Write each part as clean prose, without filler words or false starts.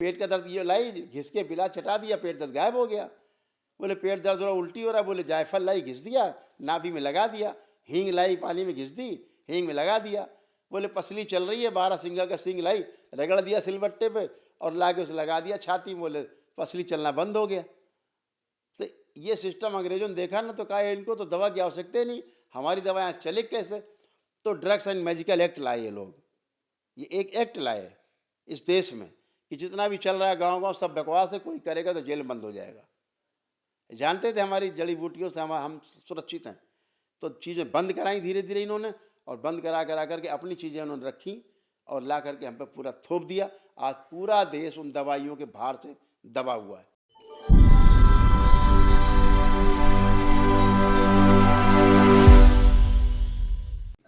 पेट का दर्द ये लाई, घिस के पिला, चटा दिया, पेट दर्द गायब हो गया। बोले पेट दर्द हो रहा, उल्टी हो रहा, बोले जायफल लाई, घिस दिया, नाभि में लगा दिया। हींग लाई, पानी में घिस दी, हींग में लगा दिया। बोले पसली चल रही है, 12 सिंगा का सींग लाई, रगड़ दिया सिलबट्टे पे और ला के उसे लगा दिया छाती में, बोले पसली चलना बंद हो गया। तो ये सिस्टम अंग्रेजों ने देखा ना, तो कहा इनको तो दवा की आवश्यकता ही नहीं, हमारी दवाएं चले कैसे। तो ड्रग्स एंड मेडिकल एक्ट लाए ये लोग, ये एक एक्ट लाए इस देश में कि जितना भी चल रहा है गांव गांव सब बकवास है, कोई करेगा तो जेल बंद हो जाएगा। जानते थे हमारी जड़ी बूटियों से हम सुरक्षित हैं, तो चीज़ें बंद कराई धीरे धीरे इन्होंने, और बंद करा करा करके अपनी चीज़ें उन्होंने रखी और ला करके हम पे पूरा थोप दिया। आज पूरा देश उन दवाइयों के भार से दबा हुआ है।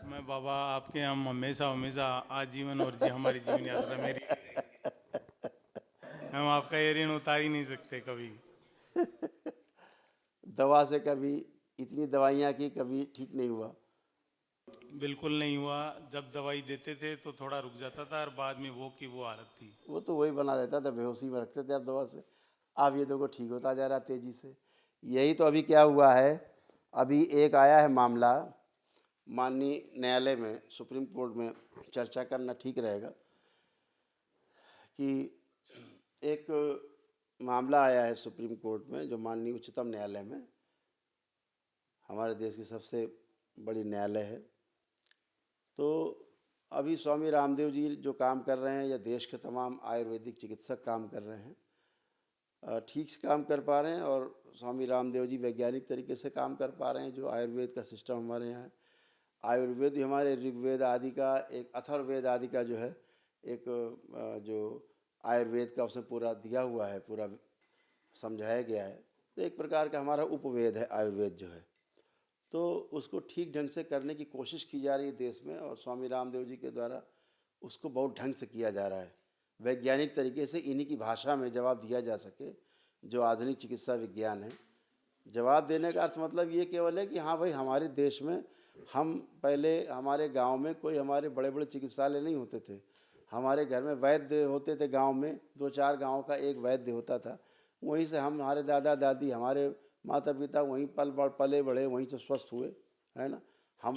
मैं बाबा आपके यहाँ हमेशा हमेशा आजीवन और हमारी जीवन यात्रा मेरी, हम आपका ये ऋण उतार ही नहीं सकते कभी। दवा से कभी इतनी दवाइयाँ की, कभी ठीक नहीं हुआ। बिल्कुल नहीं हुआ। जब दवाई देते थे तो थोड़ा रुक जाता था और बाद में वो की वो हालत थी। वो तो वही बना रहता था, बेहोशी में रखते थे आप दवा से। अब ये देखो ठीक होता जा रहा है तेज़ी से। यही तो अभी क्या हुआ है, अभी एक आया है मामला माननीय न्यायालय में, सुप्रीम कोर्ट में चर्चा करना ठीक रहेगा कि एक मामला आया है सुप्रीम कोर्ट में, जो माननीय उच्चतम न्यायालय में, हमारे देश की सबसे बड़ी न्यायालय है। तो अभी स्वामी रामदेव जी जो काम कर रहे हैं, या देश के तमाम आयुर्वेदिक चिकित्सक काम कर रहे हैं, ठीक से काम कर पा रहे हैं। और स्वामी रामदेव जी वैज्ञानिक तरीके से काम कर पा रहे हैं। जो आयुर्वेद का सिस्टम हमारे यहाँ है, आयुर्वेद हमारे ऋग्वेद आदि का, एक अथर्ववेद आदि का जो है, एक जो आयुर्वेद का उसमें पूरा दिया हुआ है, पूरा समझाया गया है। तो एक प्रकार का हमारा उपवेद है आयुर्वेद जो है। तो उसको ठीक ढंग से करने की कोशिश की जा रही है देश में, और स्वामी रामदेव जी के द्वारा उसको बहुत ढंग से किया जा रहा है। वैज्ञानिक तरीके से इन्हीं की भाषा में जवाब दिया जा सके, जो आधुनिक चिकित्सा विज्ञान है। जवाब देने का अर्थ मतलब ये केवल है कि हाँ भाई, हमारे देश में हम पहले, हमारे गांव में कोई हमारे बड़े बड़े चिकित्सालय नहीं होते थे। हमारे घर में वैद्य होते थे, गांव में 2-4 गांव का एक वैद्य होता था। वहीं से हमारे दादा दादी, हमारे माता पिता वहीं पले बढ़े, वहीं से स्वस्थ हुए, है ना। हम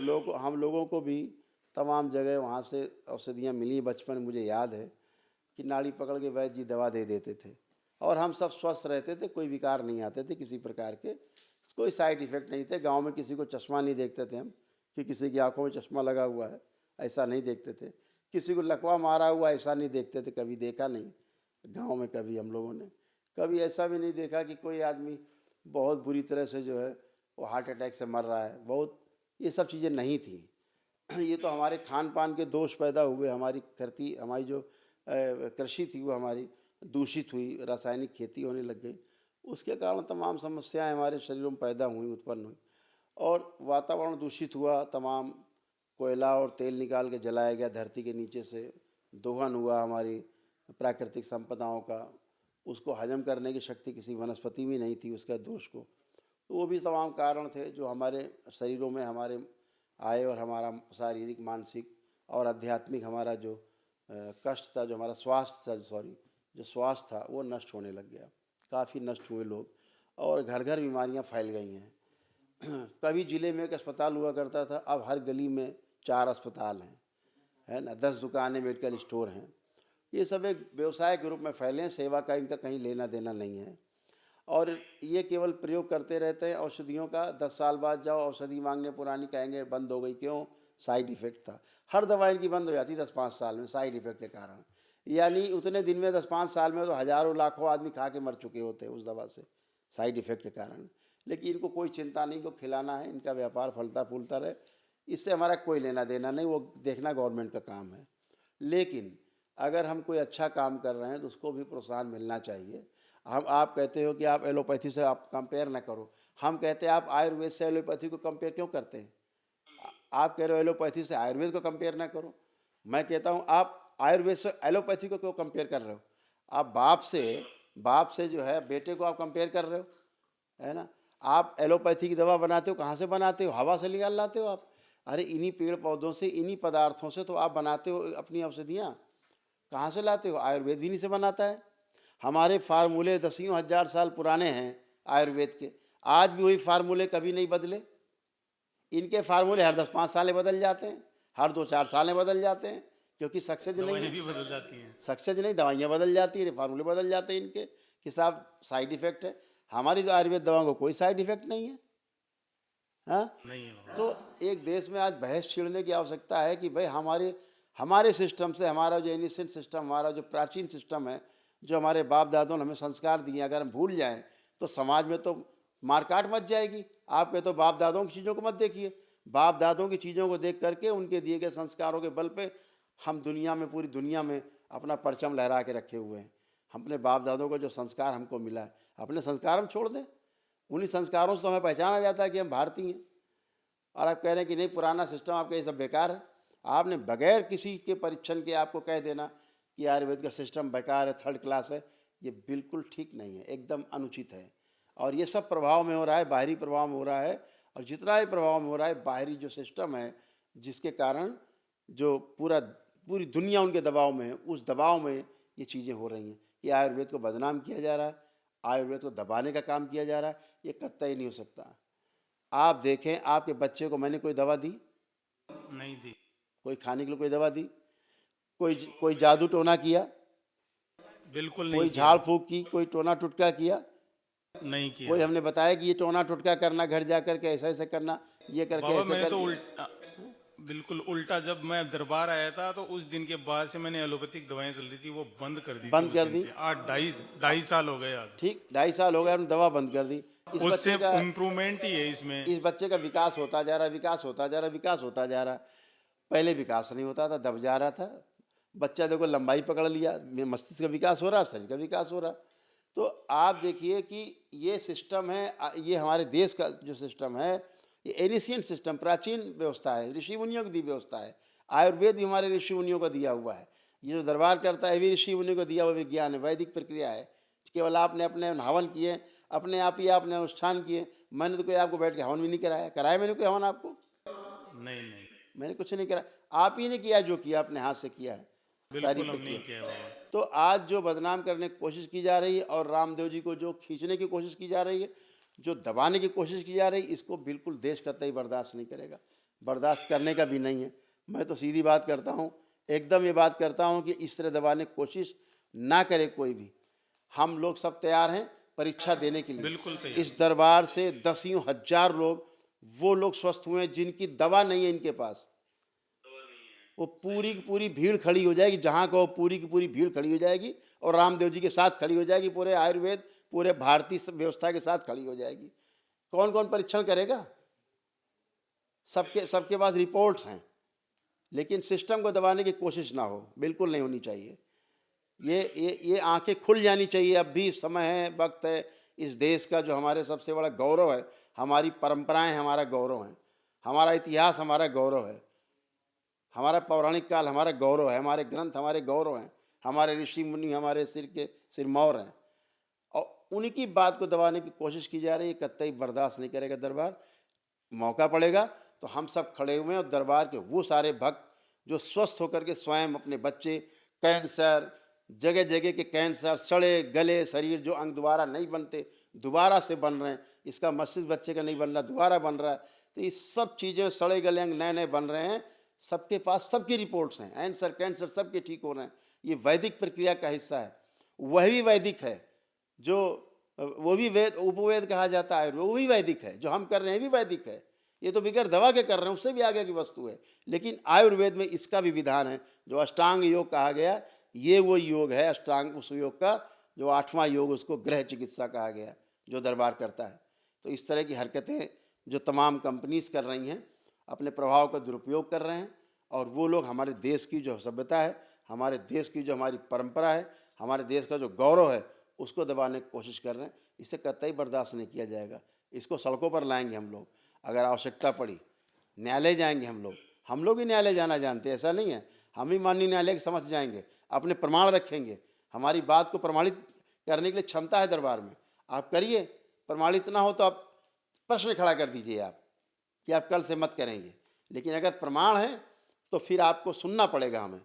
लोगों को भी तमाम जगह वहाँ से औषधियाँ मिली। बचपन में मुझे याद है कि नाड़ी पकड़ के वैद्य जी दवा दे देते थे, और हम सब स्वस्थ रहते थे, कोई विकार नहीं आते थे किसी प्रकार के, कोई साइड इफ़ेक्ट नहीं थे। गांव में किसी को चश्मा नहीं देखते थे हम कि किसी की आंखों में चश्मा लगा हुआ है, ऐसा नहीं देखते थे। किसी को लकवा मारा हुआ ऐसा नहीं देखते थे, कभी देखा नहीं गांव में। कभी हम लोगों ने कभी ऐसा भी नहीं देखा कि कोई आदमी बहुत बुरी तरह से जो है वो हार्ट अटैक से मर रहा है। बहुत ये सब चीज़ें नहीं थी। ये तो हमारे खान पान के दोष पैदा हुए। हमारी जो कृषि थी वो हमारी दूषित हुई, रासायनिक खेती होने लग गई। उसके कारण तमाम समस्याएं हमारे शरीरों में पैदा हुई, उत्पन्न हुई, और वातावरण दूषित हुआ। तमाम कोयला और तेल निकाल के जलाया गया धरती के नीचे से, दोहन हुआ हमारी प्राकृतिक संपदाओं का। उसको हजम करने की शक्ति किसी वनस्पति में नहीं थी, उसका दोष को। तो वो भी तमाम कारण थे जो हमारे शरीरों में हमारे आए, और हमारा शारीरिक, मानसिक और आध्यात्मिक हमारा जो कष्ट था, जो हमारा जो स्वास्थ्य था वो नष्ट होने लग गया। काफ़ी नष्ट हुए लोग, और घर घर बीमारियां फैल गई हैं। कभी ज़िले में एक अस्पताल हुआ करता था, अब हर गली में 4 अस्पताल हैं, है ना। 10 दुकानें, मेडिकल स्टोर हैं। ये सब एक व्यवसाय के रूप में फैले हैं। सेवा का इनका कहीं लेना देना नहीं है, और ये केवल प्रयोग करते रहते हैं औषधियों का। 10 साल बाद जाओ औषधि मांगने, पुरानी कहेंगे बंद हो गई, क्यों? साइड इफ़ेक्ट था। हर दवा इनकी बंद हो जाती 10-5 साल में साइड इफ़ेक्ट के कारण। यानी उतने दिन में, 10-5 साल में तो हज़ारों लाखों आदमी खा के मर चुके होते हैं उस दवा से, साइड इफ़ेक्ट के कारण। लेकिन इनको कोई चिंता नहीं, इनको खिलाना है, इनका व्यापार फलता फूलता रहे, इससे हमारा कोई लेना देना नहीं। वो देखना गवर्नमेंट का काम है। लेकिन अगर हम कोई अच्छा काम कर रहे हैं तो उसको भी प्रोत्साहन मिलना चाहिए। आप कहते हो कि आप एलोपैथी से आप कंपेयर ना करो। हम कहते हैं आप आयुर्वेद से एलोपैथी को कंपेयर क्यों करते हैं? आप कह रहे हो एलोपैथी से आयुर्वेद को कंपेयर ना करो। मैं कहता हूँ आप आयुर्वेद से एलोपैथी को क्यों कंपेयर कर रहे हो? आप बाप से जो है बेटे को आप कंपेयर कर रहे हो, है ना। आप एलोपैथी की दवा बनाते हो, कहाँ से बनाते हो? हवा से निकाल लाते हो आप। अरे इन्हीं पेड़ पौधों से, इन्हीं पदार्थों से तो आप बनाते हो अपनी औषधियाँ। कहाँ से लाते हो? आयुर्वेद भी नहीं से बनाता है। हमारे फार्मूले दसियों हजार साल पुराने हैं आयुर्वेद के, आज भी वही फार्मूले कभी नहीं बदले। इनके फार्मूले हर 10-5 सालें बदल जाते हैं, हर 2-4 सालें बदल जाते हैं, क्योंकि सक्सेस नहीं दवाएं है। भी बदल जाती हैं। सक्सेस नहीं, दवाइयाँ बदल जाती हैं, फार्मूले बदल जाते हैं इनके कि साहब साइड इफेक्ट है। हमारी जो आयुर्वेद दवाओं को कोई साइड इफेक्ट नहीं है। हाँ, नहीं है बाबा। तो एक देश में आज बहस छिड़ने की आवश्यकता है कि भाई हमारे हमारे सिस्टम से, हमारा जो एनिसेंट सिस्टम, हमारा जो प्राचीन सिस्टम है, जो हमारे बाप दादों ने हमें संस्कार दिए, अगर हम भूल जाएं तो समाज में तो मारकाट मच जाएगी। आप तो बाप दादों की चीज़ों को मत देखिए, बाप दादों की चीज़ों को देख करके, उनके दिए गए संस्कारों के बल पे हम दुनिया में, पूरी दुनिया में अपना परचम लहरा के रखे हुए हैं। हम अपने बाप दादों को जो संस्कार हमको मिला है, अपने संस्कार हम छोड़ दें? उन्हीं संस्कारों से तो हमें पहचाना जाता है कि हम भारतीय हैं। और आप कह रहे हैं कि नहीं पुराना सिस्टम आपका ये सब बेकार है। आपने बगैर किसी के परीक्षण के आपको कह देना कि आयुर्वेद का सिस्टम बेकार है, थर्ड क्लास है, ये बिल्कुल ठीक नहीं है, एकदम अनुचित है। और ये सब प्रभाव में हो रहा है, बाहरी प्रभाव में हो रहा है। और जितना ही प्रभाव में हो रहा है, बाहरी जो सिस्टम है, जिसके कारण जो पूरी दुनिया उनके दबाव में है, उस दबाव में ये चीज़ें हो रही हैं। ये आयुर्वेद को बदनाम किया जा रहा है, आयुर्वेद को दबाने का काम किया जा रहा है, ये कतई नहीं हो सकता। आप देखें, आपके बच्चे को मैंने कोई दवा दी? नहीं दी। कोई खाने के लिए कोई दवा दी? कोई जादू टोना किया? बिल्कुल कोई नहीं किया। झाड़ फूक की? कोई टोना टुटका किया? नहीं किया। कोई हमने बताया कि ये टोना टुटका करना, घर जा करके ऐसा ऐसा करना, ये करके बाबा ऐसे मैंने तो करके। बिल्कुल उल्टा, जब मैं दरबार आया था तो उस दिन के बाद से मैंने एलोपैथिक दवाएं चल रही थी वो बंद कर दी थी। बंद उस कर दिन दी? से आज ढाई ढाई साल हो गए आज। ठीक, 2.5 साल हो गए, हमने दवा बंद कर दी। इस उससे बच्चे का इम्प्रूवमेंट ही है इसमें। इस बच्चे का विकास होता जा रहा है, विकास होता जा रहा है, विकास होता जा रहा है। पहले विकास नहीं होता था, दब जा रहा था बच्चा। देखो लंबाई पकड़ लिया, मस्तिष्क का विकास हो रहा, शरीर का विकास हो रहा। तो आप देखिए कि ये सिस्टम है, ये हमारे देश का जो सिस्टम है, ये एनिशियंट सिस्टम, प्राचीन व्यवस्था है, ऋषि मुनियों की दी व्यवस्था है। आयुर्वेद भी हमारे ऋषि मुनियों को दिया हुआ है। ये जो दरबार करता है, भी ऋषि मुनियों को दिया हुआ विज्ञान है, वैदिक प्रक्रिया है। केवल आपने अपने हवन किए, अपने आप ही आपने अनुष्ठान किए। मैंने तो कोई आपको बैठ के हवन भी नहीं कराया। कराया मैंने कोई हवन आपको? नहीं नहीं, मैंने कुछ नहीं करा। आप ही ने किया, जो किया अपने हाथ से किया है सारी बिल्कुल हम प्रक्रिया। नहीं किया बाबा। तो आज जो बदनाम करने की कोशिश की जा रही है और रामदेव जी को जो खींचने की कोशिश की जा रही है, जो दबाने की कोशिश की जा रही है, इसको बिल्कुल देश कतई बर्दाश्त नहीं करेगा, बर्दाश्त करने का भी नहीं है। मैं तो सीधी बात करता हूँ, एकदम ये बात करता हूँ कि इस तरह दबाने की कोशिश ना करे कोई भी। हम लोग सब तैयार हैं परीक्षा देने के लिए। बिल्कुल तैयार। इस दरबार से दसियों हजार लोग, वो लोग स्वस्थ हुए हैं जिनकी दवा नहीं है इनके पास। वो पूरी की पूरी भीड़ खड़ी हो जाएगी, जहाँ को पूरी की पूरी भीड़ खड़ी हो जाएगी और रामदेव जी के साथ खड़ी हो जाएगी, पूरे आयुर्वेद, पूरे भारतीय व्यवस्था के साथ खड़ी हो जाएगी। कौन कौन परीक्षण करेगा? सबके पास रिपोर्ट्स हैं, लेकिन सिस्टम को दबाने की कोशिश ना हो, बिल्कुल नहीं होनी चाहिए। ये आंखें खुल जानी चाहिए। अब भी समय है, वक्त है। इस देश का जो हमारे सबसे बड़ा गौरव है, हमारी परंपराएं हमारा गौरव है, हमारा इतिहास हमारा गौरव है, हमारा पौराणिक काल हमारा गौरव है, हमारे ग्रंथ हमारे गौरव हैं, हमारे ऋषि मुनि हमारे सिर के सिरमौर हैं। और उनकी बात को दबाने की कोशिश की जा रही है, कतई बर्दाश्त नहीं करेगा दरबार। मौका पड़ेगा तो हम सब खड़े हुए हैं, और दरबार के वो सारे भक्त जो स्वस्थ होकर के स्वयं अपने बच्चे, कैंसर, जगह जगह के कैंसर, सड़े गले शरीर, जो अंग दोबारा नहीं बनते, दोबारा से बन रहे हैं। इसका मस्तिष्क बच्चे का नहीं बन रहा, दोबारा बन रहा है। तो ये सब चीज़ें, सड़े गले अंग नए नए बन रहे हैं, सबके पास सबकी रिपोर्ट्स हैं, कैंसर कैंसर सबके ठीक हो रहे हैं। ये वैदिक प्रक्रिया का हिस्सा है। वह भी वैदिक है, जो वो भी वेद, उपवेद कहा जाता है, वो भी वैदिक है। जो हम कर रहे हैं भी वैदिक है। ये तो बिगड़ दवा के कर रहे हैं, उससे भी आगे की वस्तु है। लेकिन आयुर्वेद में इसका भी विधान है, जो अष्टांग योग कहा गया। ये वो योग है अष्टांग, उस योग का जो 8वां योग, उसको गृह चिकित्सा कहा गया, जो दरबार करता है। तो इस तरह की हरकतें जो तमाम कंपनीज कर रही हैं, अपने प्रभाव का दुरुपयोग कर रहे हैं। और वो लोग हमारे देश की जो सभ्यता है, हमारे देश की जो हमारी परंपरा है, हमारे देश का जो गौरव है, उसको दबाने की कोशिश कर रहे हैं। इसे कतई बर्दाश्त नहीं किया जाएगा। इसको सड़कों पर लाएंगे हम लोग, अगर आवश्यकता पड़ी न्यायालय जाएंगे हम लोग ही न्यायालय जाना जानते हैं, ऐसा नहीं है। हम ही माननीय न्यायालय के समझ जाएंगे, अपने प्रमाण रखेंगे। हमारी बात को प्रमाणित करने के लिए क्षमता है दरबार में। आप करिए, प्रमाणित ना हो तो आप प्रश्न खड़ा कर दीजिए आप कि आप कल से मत करेंगे। लेकिन अगर प्रमाण है तो फिर आपको सुनना पड़ेगा हमें।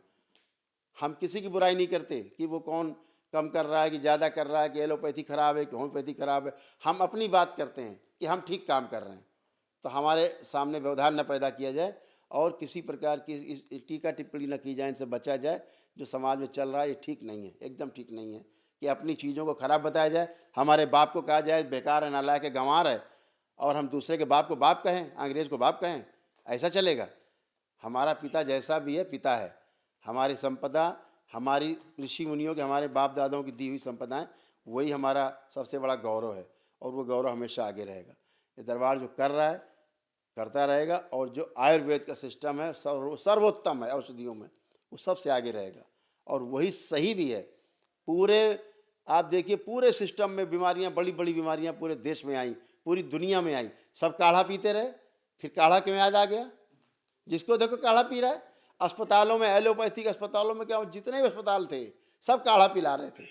हम किसी की बुराई नहीं करते कि वो कौन कम कर रहा है कि ज़्यादा कर रहा है, कि एलोपैथी खराब है कि होम्योपैथी खराब है। हम अपनी बात करते हैं कि हम ठीक काम कर रहे हैं, तो हमारे सामने व्यवधान न पैदा किया जाए और किसी प्रकार की इस टीका टिप्पणी न की जाए, इनसे बचा जाए। जो समाज में चल रहा है ये ठीक नहीं है, एकदम ठीक नहीं है कि अपनी चीज़ों को खराब बताया जाए। हमारे बाप को कहा जाए बेकार है, नालायक है, गंवार है, और हम दूसरे के बाप को बाप कहें, अंग्रेज़ को बाप कहें, ऐसा चलेगा? हमारा पिता जैसा भी है पिता है। हमारी संपदा, हमारी ऋषि मुनियों के, हमारे बाप दादाओं की दी हुई संपदाएं, वही हमारा सबसे बड़ा गौरव है और वो गौरव हमेशा आगे रहेगा। ये दरबार जो कर रहा है करता रहेगा, और जो आयुर्वेद का सिस्टम है सर्वोत्तम है औषधियों में, वो सबसे आगे रहेगा और वही सही भी है। पूरे आप देखिए पूरे सिस्टम में बीमारियां, बड़ी बड़ी बीमारियां पूरे देश में आई, पूरी दुनिया में आई, सब काढ़ा पीते रहे। फिर काढ़ा क्यों याद आ गया? जिसको देखो काढ़ा पी रहा है। अस्पतालों में, एलोपैथिक अस्पतालों में क्या, जितने भी अस्पताल थे सब काढ़ा पिला रहे थे।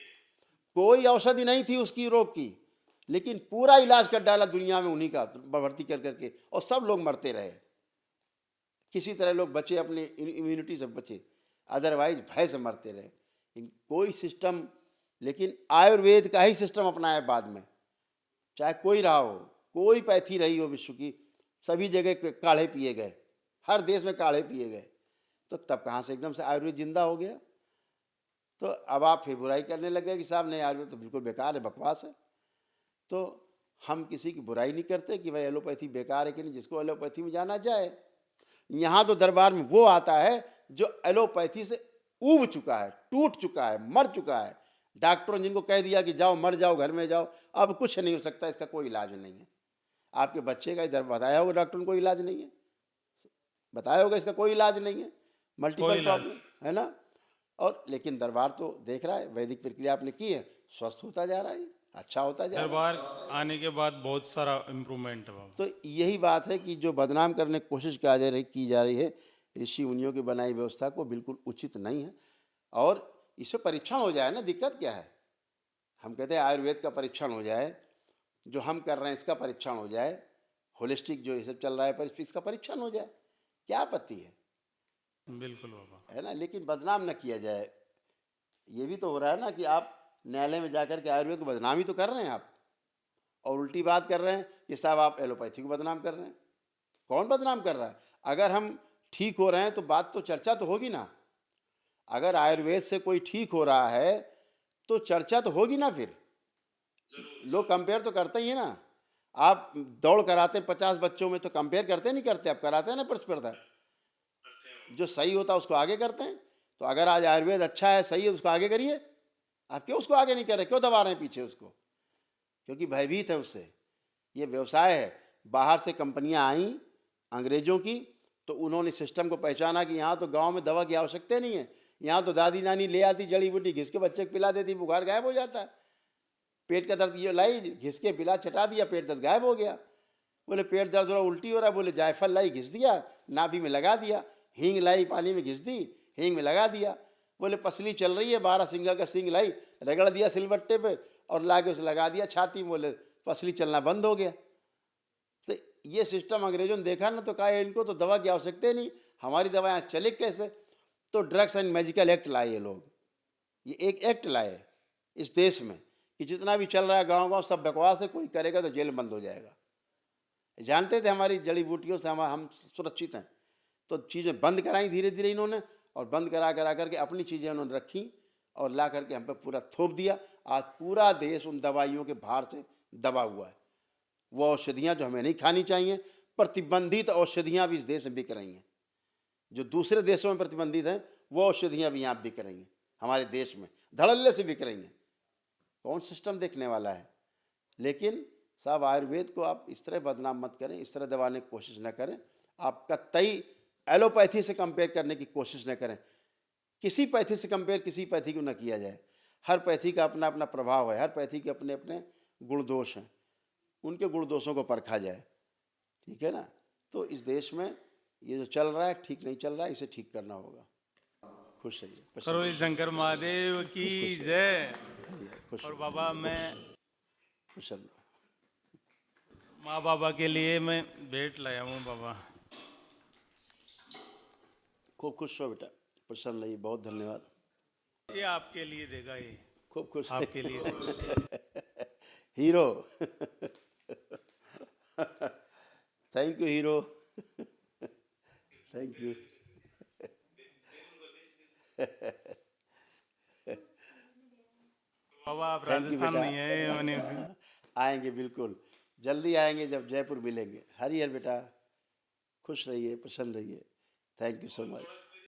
कोई औषधि नहीं थी उसकी रोग की, लेकिन पूरा इलाज कर डाला दुनिया में उन्हीं का भर्ती कर करके, और सब लोग मरते रहे। किसी तरह लोग बचे, अपने इम्यूनिटी से बचे, अदरवाइज भय से मरते रहे। कोई सिस्टम, लेकिन आयुर्वेद का ही सिस्टम अपनाया बाद में। चाहे कोई रहा हो, कोई पैथी रही हो विश्व की, सभी जगह काढ़े पिए गए, हर देश में काढ़े पिए गए। तो तब कहाँ से एकदम से आयुर्वेद जिंदा हो गया? तो अब आप फिर बुराई करने लगे कि साहब नहीं, आयुर्वेद तो बिल्कुल बेकार है, बकवास है। तो हम किसी की बुराई नहीं करते कि भाई एलोपैथी बेकार है कि नहीं, जिसको एलोपैथी में जाना जाए। यहाँ तो दरबार में वो आता है जो एलोपैथी से ऊब चुका है, टूट चुका है, मर चुका है। डॉक्टरों ने जिनको कह दिया कि जाओ, मर जाओ, घर में जाओ, अब कुछ नहीं हो सकता, इसका कोई इलाज नहीं है। आपके बच्चे का इधर बताया होगा डॉक्टर ने कोई इलाज नहीं है, बताया होगा इसका कोई इलाज नहीं है, मल्टीपल प्रॉब्लम है ना। और लेकिन दरबार तो देख रहा है, वैदिक प्रक्रिया आपने की है, स्वस्थ होता जा रहा है, अच्छा होता जा रहा है। दरबार आने के बाद बहुत सारा इम्प्रूवमेंट है बाबा। तो यही बात है कि जो बदनाम करने की कोशिश की जा रही है ऋषि मुनियों की बनाई व्यवस्था को, बिल्कुल उचित नहीं है। और इसमें परीक्षण हो जाए ना, दिक्कत क्या है? हम कहते हैं आयुर्वेद का परीक्षण हो जाए, जो हम कर रहे हैं इसका परीक्षण हो जाए, होलिस्टिक जो ये सब चल रहा है इसका परीक्षण हो जाए, क्या आपत्ति है? बिल्कुल बाबा। है ना। लेकिन बदनाम न किया जाए। ये भी तो हो रहा है ना कि आप न्यायालय में जाकर के आयुर्वेद को बदनाम ही तो कर रहे हैं आप, और उल्टी बात कर रहे हैं कि साहब आप एलोपैथी को बदनाम कर रहे हैं। कौन बदनाम कर रहा है? अगर हम ठीक हो रहे हैं तो बात तो, चर्चा तो होगी ना। अगर आयुर्वेद से कोई ठीक हो रहा है तो चर्चा तो होगी ना। फिर लोग कंपेयर तो करते ही है ना। आप दौड़ कराते 50 बच्चों में, तो कंपेयर करते नहीं करते, आप कराते हैं ना प्रतिस्पर्धा। जो सही होता है उसको आगे करते हैं। तो अगर आज आयुर्वेद अच्छा है, सही है, उसको आगे करिए। आप क्यों उसको आगे नहीं कर रहे, क्यों दबा रहे हैं पीछे उसको? क्योंकि भयभीत है उससे। ये व्यवसाय है। बाहर से कंपनियां आई अंग्रेजों की, तो उन्होंने सिस्टम को पहचाना कि यहाँ तो गांव में दवा की आवश्यकता नहीं है, यहाँ तो दादी नानी ले आती जड़ी बूटी, घिस के बच्चे को पिला देती, बुखार गायब हो जाता है। पेट का दर्द ये लाई, घिस के पिला, चटा दिया, पेट दर्द गायब हो गया। बोले पेट दर्द हो रहा, उल्टी हो रहा, बोले जायफल लाई, घिस दिया, नाभि में लगा दिया। हींग लाई, पानी में घिस दी, हींग में लगा दिया। बोले पसली चल रही है, 12 सिंगा का सींग लाई, रगड़ दिया सिलबट्टे पे और लाके उसे लगा दिया छाती में, बोले पसली चलना बंद हो गया। तो ये सिस्टम अंग्रेजों ने देखा ना, तो कहा इनको तो दवा की आवश्यकता नहीं, हमारी दवाएं चले कैसे? तो ड्रग्स एंड मेडिकल एक्ट लाए ये लोग। ये एक एक्ट लाए इस देश में कि जितना भी चल रहा है गांव गांव सब बकवास है, कोई करेगा तो जेल में बंद हो जाएगा। जानते थे हमारी जड़ी बूटियों से हम सुरक्षित हैं, तो चीज़ें बंद कराई धीरे धीरे इन्होंने, और बंद करा करके अपनी चीज़ें उन्होंने रखी और ला करके हम पे पूरा थोप दिया। आज पूरा देश उन दवाइयों के भार से दबा हुआ है। वो औषधियाँ जो हमें नहीं खानी चाहिए, प्रतिबंधित औषधियाँ भी इस देश में बिक रही हैं। जो दूसरे देशों में प्रतिबंधित हैं वो औषधियाँ भी यहाँ बिक रही हैं, हमारे देश में धड़ल्ले से बिक रही हैं। कौन सिस्टम देखने वाला है? लेकिन साहब आयुर्वेद को आप इस तरह बदनाम मत करें, इस तरह दबाने की कोशिश न करें। आपका तई एलोपैथी से कंपेयर करने की कोशिश न करें। किसी पैथी से कंपेयर किसी पैथी को न किया जाए। हर पैथी का अपना अपना प्रभाव है, हर पैथी के अपने अपने गुण दोष हैं, उनके गुण दोषों को परखा जाए, ठीक है ना। तो इस देश में ये जो चल रहा है ठीक नहीं चल रहा है, इसे ठीक करना होगा। खुश रहिए, करोली शंकर महादेव की जय। खुश और बाबा मैं खुश रहो। माँ बाबा के लिए मैं भेंट लाया हूँ बाबा। खूब खुश हो बेटा, प्रसन्न रहिए, बहुत धन्यवाद। ये आपके लिए देगा ये। खूब खुश आपके लिए। Hero. Thank you hero. Thank you. बाबा आप थैंक यू राजस्थान बेटा। नहीं आए मैंने। आएंगे बिल्कुल, जल्दी आएंगे जब जयपुर मिलेंगे। हरिहर बेटा, खुश रहिए, प्रसन्न रहिए। Thank you so much.